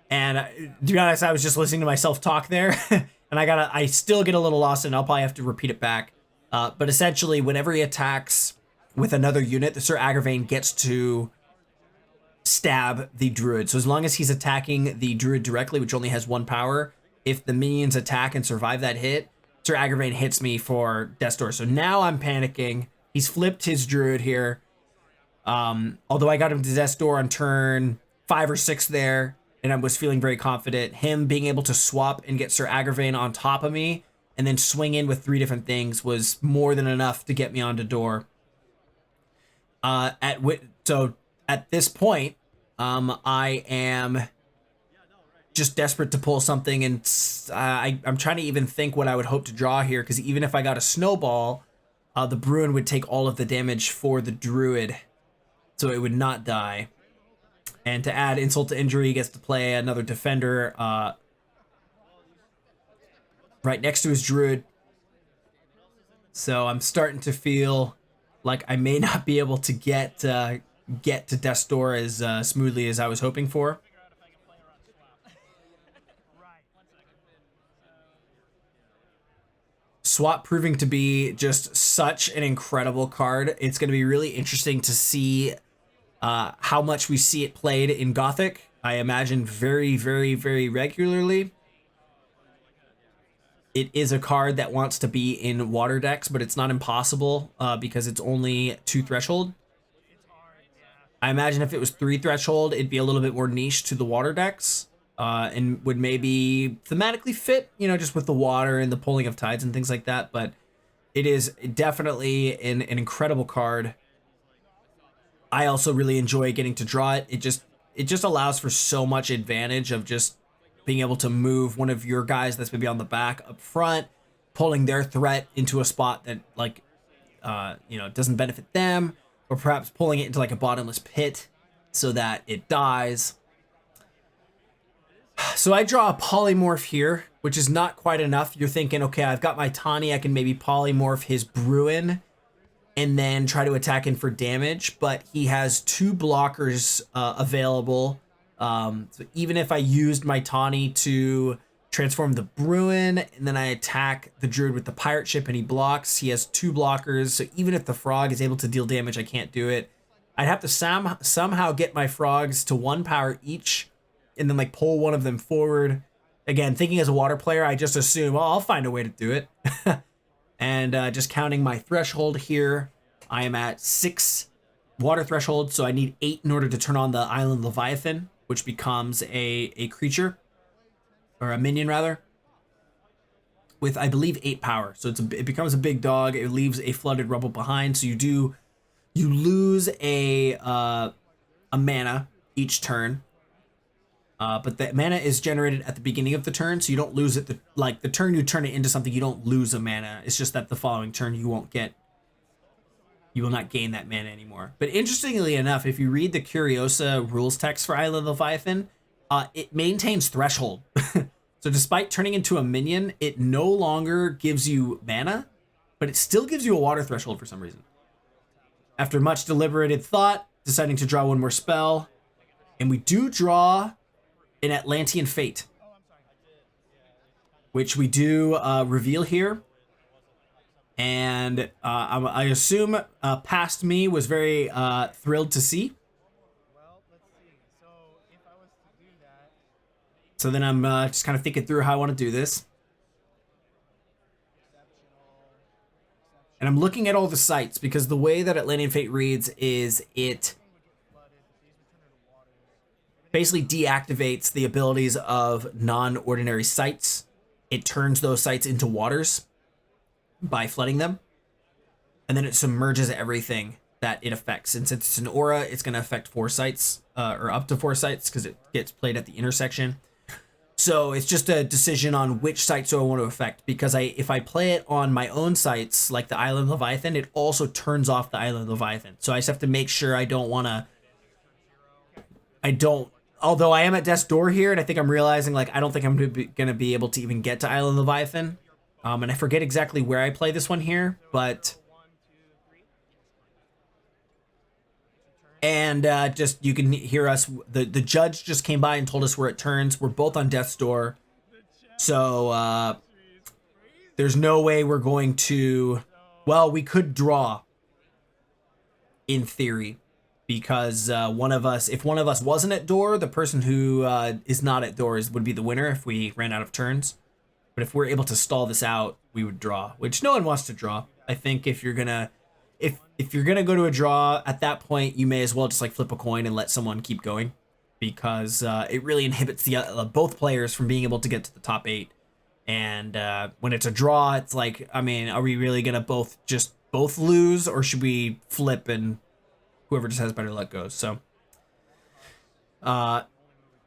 And to be honest, I was just listening to myself talk there. And I still get a little lost, and I'll probably have to repeat it back. But essentially, whenever he attacks with another unit, the Sir Agravain gets to stab the Druid. So as long as he's attacking the Druid directly, which only has 1 power, if the minions attack and survive that hit, Sir Agravain hits me for Death's Door. So now I'm panicking. He's flipped his Druid here. Although I got him to Death's Door on turn 5 or 6 there, and I was feeling very confident. Him being able to swap and get Sir Agravain on top of me and then swing in with 3 different things was more than enough to get me onto door. So at this point, I am just desperate to pull something, and I'm trying to even think what I would hope to draw here, because even if I got a snowball, the Bruin would take all of the damage for the Druid, so it would not die. And to add insult to injury, he gets to play another defender right next to his Druid. So I'm starting to feel like I may not be able to get to Death's Door as smoothly as I was hoping for. Swap proving to be just such an incredible card. It's going to be really interesting to see how much we see it played in Gothic. I imagine very, very, very regularly. It is a card that wants to be in water decks, but it's not impossible because it's only 2 threshold. I imagine if it was 3 threshold, it'd be a little bit more niche to the water decks. And would maybe thematically fit, just with the water and the pulling of tides and things like that. But it is definitely an incredible card. I also really enjoy getting to draw it. It just allows for so much advantage of just being able to move one of your guys that's maybe on the back up front, pulling their threat into a spot that doesn't benefit them, or perhaps pulling it into like a bottomless pit so that it dies. So I draw a polymorph here, which is not quite enough. You're thinking, okay, I've got my Tawny, I can maybe polymorph his Bruin and then try to attack him for damage, but he has 2 blockers available. So even if I used my Tawny to transform the Bruin and then I attack the Druid with the pirate ship and he blocks, he has 2 blockers. So even if the frog is able to deal damage, I can't do it. I'd have to somehow get my frogs to 1 power each and then like pull one of them forward. Again, thinking as a water player, I just assume, well, I'll find a way to do it. And just counting my threshold here, I am at 6 water threshold, so I need 8 in order to turn on the Island Leviathan, which becomes a creature, or a minion rather, with I believe 8 power. So it becomes a big dog. It leaves a flooded rubble behind. So you lose a mana each turn. But the mana is generated at the beginning of the turn, so you don't lose it. The turn you turn it into something, you don't lose a mana. It's just that the following turn you will not gain that mana anymore. But interestingly enough, if you read the Curiosa rules text for Island Leviathan, It maintains threshold. So despite turning into a minion, it no longer gives you mana, but it still gives you a water threshold for some reason. After much deliberated thought, deciding to draw one more spell, and we do draw an Atlantean Fate, which we do reveal here. And I assume past me was very thrilled to see. Well, let's see. So if I was to do that, So then I'm just kind of thinking through how I want to do this. And I'm looking at all the sites because the way that Atlantean Fate reads is it basically deactivates the abilities of non-ordinary sites. It turns those sites into waters by flooding them. And then it submerges everything that it affects. And since it's an aura, it's going to affect 4 sites, or up to 4 sites, because it gets played at the intersection. So it's just a decision on which sites do I want to affect, because if I play it on my own sites, like the Island Leviathan, it also turns off the Island Leviathan. So I just have to make sure I don't want to, although I am at death's door here, and I think I'm realizing, like, I don't think I'm going to be able to even get to Island Leviathan. And I forget exactly where I play this one here, but... And just, you can hear us, the judge just came by and told us where it turns. We're both on death's door. So there's no way we're going to, well, we could draw in theory, because one of us, if one of us wasn't at door, the person who is not at doors would be the winner if we ran out of turns. But if we're able to stall this out, we would draw, which no one wants to draw. I think if you're gonna, if you're gonna go to a draw at that point, you may as well just like flip a coin and let someone keep going, because it really inhibits the both players from being able to get to the top 8. And when it's a draw, it's like, I mean, are we really gonna both lose, or should we flip and whoever just has better luck goes? So,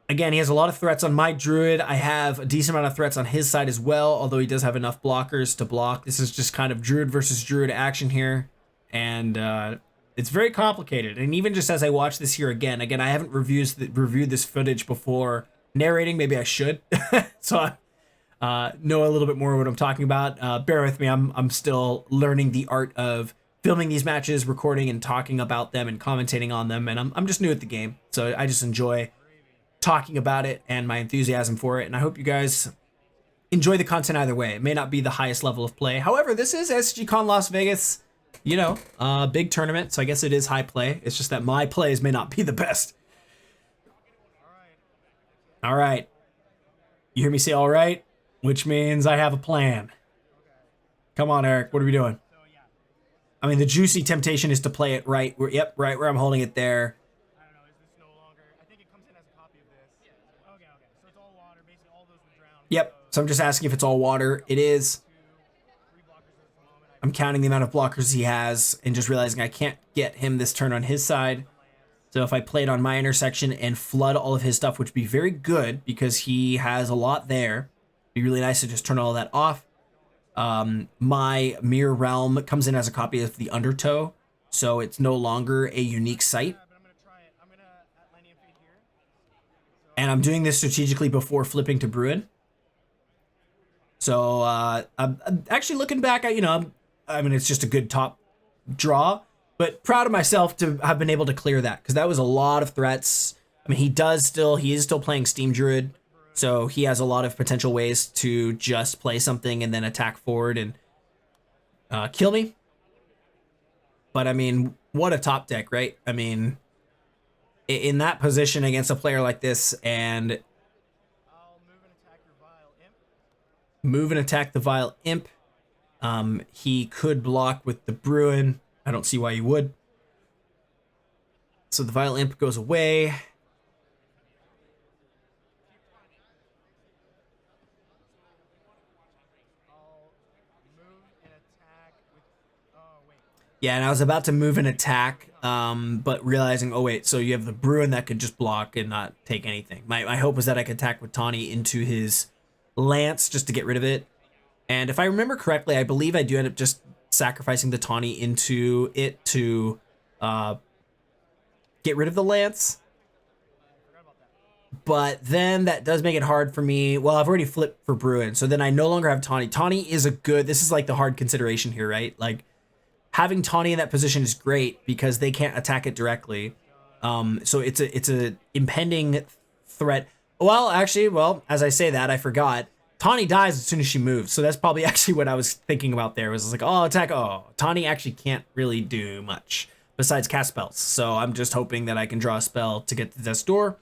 again, he has a lot of threats on my druid. I have a decent amount of threats on his side as well, although he does have enough blockers to block. This is just kind of druid versus druid action here. And it's very complicated. And even just as I watch this here again, I haven't reviewed this footage before narrating. Maybe I should. So I know a little bit more what I'm talking about. Bear with me. I'm still learning the art of filming these matches, recording and talking about them and commentating on them. And I'm just new at the game. So I just enjoy talking about it and my enthusiasm for it. And I hope you guys enjoy the content either way. It may not be the highest level of play. However, this is SCG Las Vegas, you know, big tournament. So I guess it is high play. It's just that my plays may not be the best. All right. You hear me say all right, which means I have a plan. Come on, Eric. What are we doing? I mean, the juicy temptation is to play it right. Right where I'm holding it there. I don't know, is this no longer, I think it comes in as a copy of this. Okay, so it's all water, basically all those were drowned. Yep. So I'm just asking if it's all water. It is. 3 blockers at the moment. I'm counting the amount of blockers he has and just realizing I can't get him this turn on his side. So if I played on my intersection and flood all of his stuff, which would be very good because he has a lot there, it'd be really nice to just turn all that off. My Mirror Realm comes in as a copy of the Undertow, so it's no longer a unique site. But I'm going to try it. I'm going to Atlantean Fate here. And I'm doing this strategically before flipping to Bruin. So I'm actually looking back at, you know, I mean, it's just a good top draw, but proud of myself to have been able to clear that, because that was a lot of threats. I mean, he is still playing Steam Druid, so he has a lot of potential ways to just play something and then attack forward and kill me. But I mean, what a top deck, right? I mean, in that position against a player like this, and I'll move and attack your Vile Imp. move and attack the Vile Imp. He could block with the Bruin. I don't see why he would. So the Vile Imp goes away. I'll move and attack with, oh wait. Yeah, and I was about to move and attack, but realizing, oh wait, so you have the Bruin that could just block and not take anything. My hope was that I could attack with Tawny into his Lance just to get rid of it. And if I remember correctly, I believe I do end up just sacrificing the Tawny into it to get rid of the Lance. But then that does make it hard for me. Well, I've already flipped for Bruin, so then I no longer have Tawny. Tawny is a good, this is like the hard consideration here, right? Like having Tawny in that position is great because they can't attack it directly. So it's a impending threat. Well, actually, well, as I say that, I forgot. Tawny dies as soon as she moves, so that's probably actually what I was thinking about there. Was like, oh, attack. Oh, Tawny actually can't really do much besides cast spells. So I'm just hoping that I can draw a spell to get to death's door.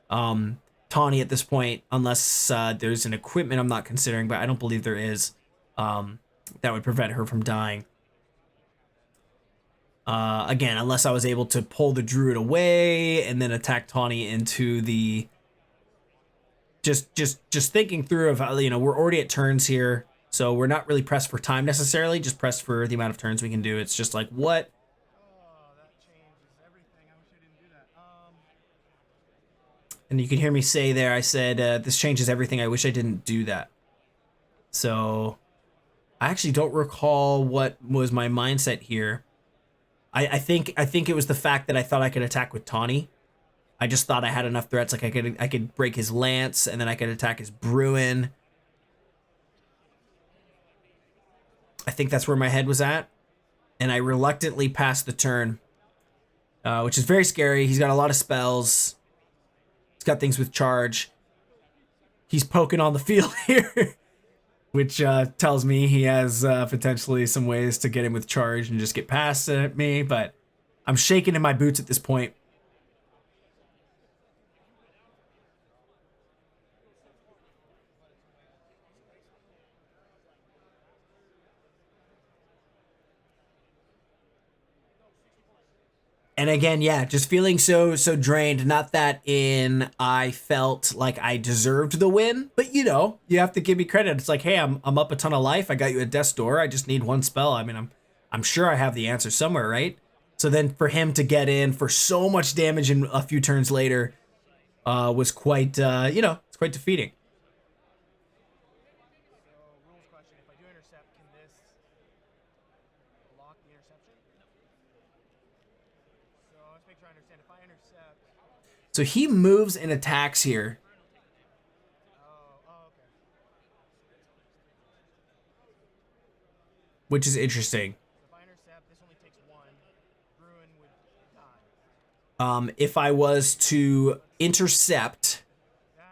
Tawny at this point, unless there's an equipment I'm not considering, but I don't believe there is, that would prevent her from dying. Again, unless I was able to pull the druid away and then attack Tawny into the... Just thinking through of, you know, we're already at turns here, so we're not really pressed for time necessarily, just pressed for the amount of turns we can do. It's just like, what? Oh, that changes everything. I wish I didn't do that. And you can hear me say there, I said, this changes everything. I wish I didn't do that. So I actually don't recall what was my mindset here. I think it was the fact that I thought I could attack with Tawny. I just thought I had enough threats, like I could break his lance, and then I could attack his Bruin. I think that's where my head was at, and I reluctantly passed the turn, which is very scary. He's got a lot of spells. He's got things with charge. He's poking on the field here, which tells me he has potentially some ways to get him with charge and just get past me, but I'm shaking in my boots at this point. And again, yeah, just feeling so drained. Not that I felt like I deserved the win, but you know, you have to give me credit. It's like, hey, I'm up a ton of life. I got you a death's door. I just need one spell. I mean, I'm sure I have the answer somewhere, right? So then for him to get in for so much damage in a few turns later was quite, you know, it's quite defeating. So, rules question. If I do intercept, can this block the interception? So, let's make sure I understand. If I intercept... So he moves and attacks here. Oh, okay. Which is interesting. So if I intercept, this only takes one. Bruin would die. If I was to intercept,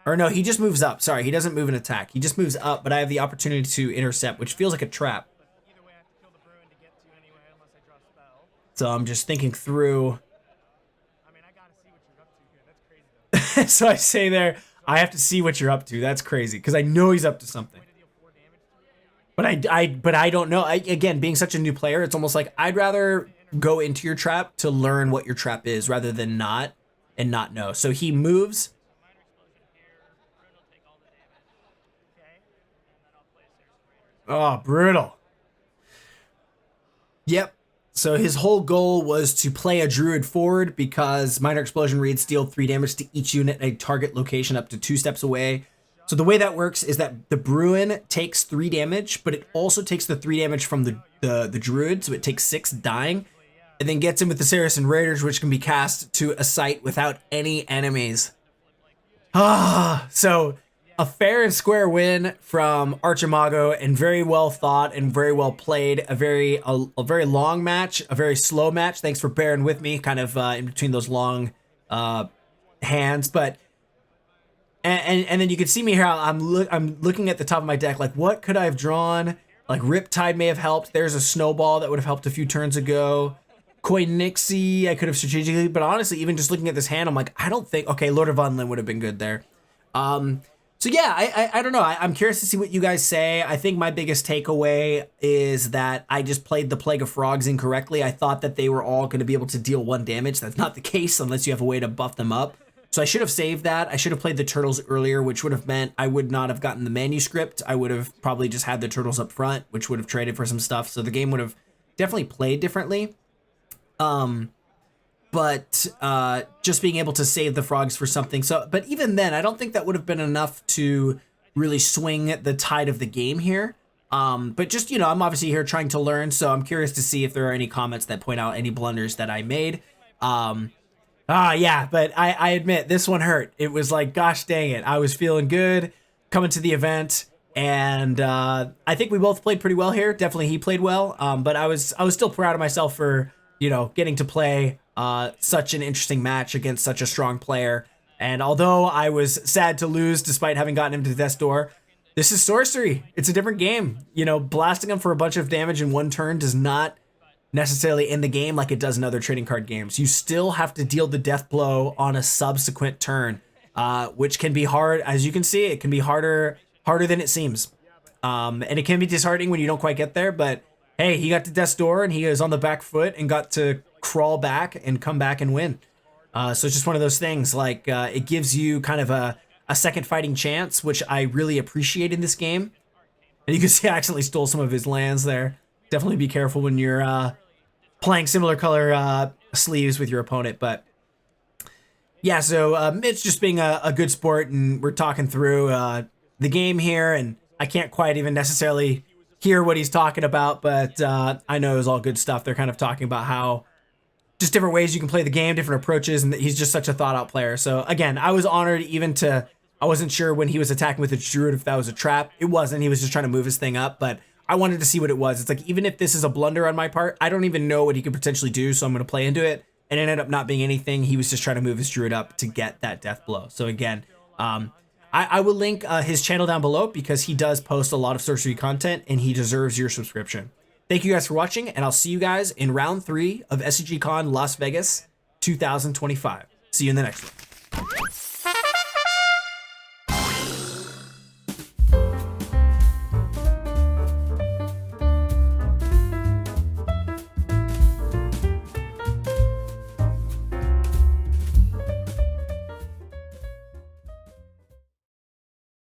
or no, he just moves up. Sorry, he doesn't move and attack. He just moves up, but I have the opportunity to intercept, which feels like a trap. But either way, I have to kill the Bruin to get to you anyway, unless I draw a spell. So I'm just thinking through. I mean, I gotta see what you're up to here. That's crazy, though. So I say there, I have to see what you're up to. That's crazy, because I know he's up to something. Way to deal 4 damage to it. But I don't know. Again, being such a new player, it's almost like I'd rather go into your trap to learn what your trap is rather than not and not know. So he moves. Minor explosion here. Bruin will take all the damage. Okay. And then I'll play Sorcery. Oh, brutal. Yep. So his whole goal was to play a druid forward because minor explosion reads deal 3 damage to each unit at a target location up to 2 steps away. So the way that works is that the Bruin takes 3 damage, but it also takes the 3 damage from the druid, so it takes 6 dying, and then gets in with the Saracen Raiders, which can be cast to a site without any enemies. So a fair and square win from Archimago, and very well thought and very well played. A very long match, a very slow match. Thanks for bearing with me, kind of in between those long hands. But and then you can see me here. I'm looking at the top of my deck, like what could I have drawn? Like Riptide may have helped. There's a Snowball that would have helped a few turns ago. Koinixie, I could have strategically, but honestly, even just looking at this hand, I'm like, I don't think. Okay, Lord of Unlin would have been good there. So yeah, I don't know. I'm curious to see what you guys say. I think my biggest takeaway is that I just played the Plague of Frogs incorrectly. I thought that they were all going to be able to deal 1 damage. That's not the case unless you have a way to buff them up. So I should have saved that. I should have played the turtles earlier, which would have meant I would not have gotten the manuscript. I would have probably just had the turtles up front, which would have traded for some stuff. So the game would have definitely played differently. But just being able to save the frogs for something. So, but even then, I don't think that would have been enough to really swing the tide of the game here. But just, you know, I'm obviously here trying to learn, so I'm curious to see if there are any comments that point out any blunders that I made. Yeah, but I admit this one hurt. It was like, gosh dang it. I was feeling good coming to the event, and I think we both played pretty well here. Definitely he played well, but I was still proud of myself for, you know, getting to play such an interesting match against such a strong player. And although I was sad to lose despite having gotten him to death's door, this is Sorcery. It's a different game. You know, blasting him for a bunch of damage in one turn does not necessarily in the game like it does in other trading card games. You still have to deal the death blow on a subsequent turn, which can be hard. As you can see, it can be harder than it seems. And it can be disheartening when you don't quite get there, but hey, he got to death's door and he is on the back foot and got to crawl back and come back and win. So it's just one of those things, like it gives you kind of a second fighting chance, which I really appreciate in this game. And you can see I accidentally stole some of his lands there. Definitely be careful when you're playing similar color sleeves with your opponent. But yeah, so Mitch just being a good sport, and we're talking through the game here, and I can't quite even necessarily hear what he's talking about, but I know it was all good stuff. They're kind of talking about how just different ways you can play the game, different approaches, and that he's just such a thought-out player. So again, I was honored even to, I wasn't sure when he was attacking with his druid if that was a trap. It wasn't. He was just trying to move his thing up, but I wanted to see what it was. It's like, even if this is a blunder on my part, I don't even know what he could potentially do, so I'm going to play into it. And it ended up not being anything. He was just trying to move his druid up to get that death blow. So again, I will link his channel down below because he does post a lot of sorcery content and he deserves your subscription. Thank you guys for watching, and I'll see you guys in round 3 of SCG Con Las Vegas 2025. See you in the next one.